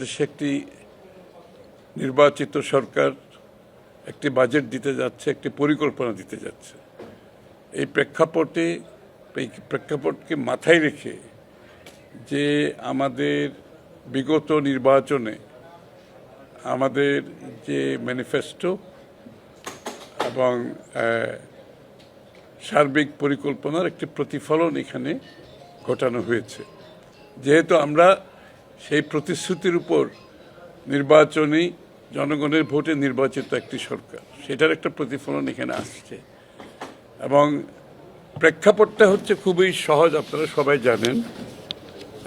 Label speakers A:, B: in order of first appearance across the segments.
A: দেশে একটি নির্বাচিত সরকার একটি বাজেট দিতে যাচ্ছে, একটি পরিকল্পনা দিতে যাচ্ছে। এই প্রেক্ষাপটকে মাথায় রেখে যে আমাদের বিগত নির্বাচনে আমাদের যে ম্যানিফেস্টো এবং সার্বিক পরিকল্পনার একটি প্রতিফলন এখানে ঘটানো হয়েছে। যেহেতু আমরা সেই প্রতিশ্রুতির উপর নির্বাচনী জনগণের ভোটে নির্বাচিত একটি সরকার, সেটার একটা প্রতিফলন এখানে আসছে। এবং প্রেক্ষাপটটা হচ্ছে খুবই সহজ, আপনারা সবাই জানেন।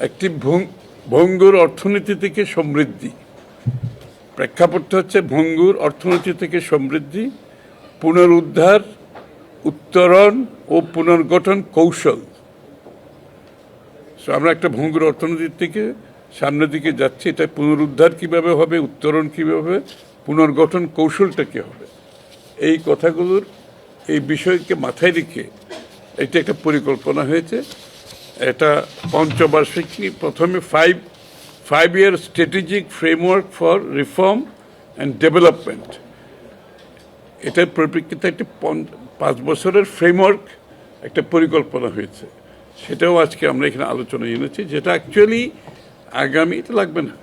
A: একটি ভঙ্গুর অর্থনীতি থেকে সমৃদ্ধি, প্রেক্ষাপটটা হচ্ছে ভঙ্গুর অর্থনীতি থেকে সমৃদ্ধি, পুনরুদ্ধার, উত্তরণ ও পুনর্গঠন কৌশল। আমরা একটা ভঙ্গুর অর্থনীতি থেকে সামনের দিকে যাচ্ছি। এটা পুনরুদ্ধার কিভাবে হবে, উত্তরণ কিভাবে হবে, পুনর্গঠন কৌশলটা কী হবে, এই কথাগুলোর এই বিষয়কে মাথায় রেখে এটা একটা পরিকল্পনা হয়েছে। এটা পঞ্চবার্ষিকী, প্রথমে five year strategic framework for reform and development. এটার পরিপ্রেক্ষিতে একটি 5 বছরের ফ্রেমওয়ার্ক, একটা পরিকল্পনা হয়েছে। সেটাও আজকে আমরা এখানে আলোচনায় এনেছি, যেটা অ্যাকচুয়ালি আগামী, এটা লাগবে না,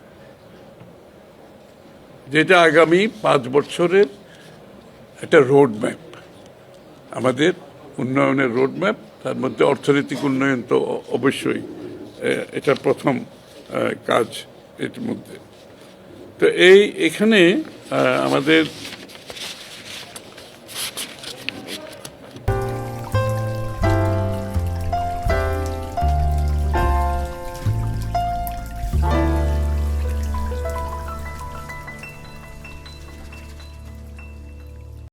A: যেটা আগামী 5 বছরের একটা রোড ম্যাপ, আমাদের উন্নয়নের রোড ম্যাপ। তার মধ্যে অর্থনৈতিক উন্নয়ন তো অবশ্যই এটা প্রথম কাজ এর মধ্যে। তো এখানে আমাদের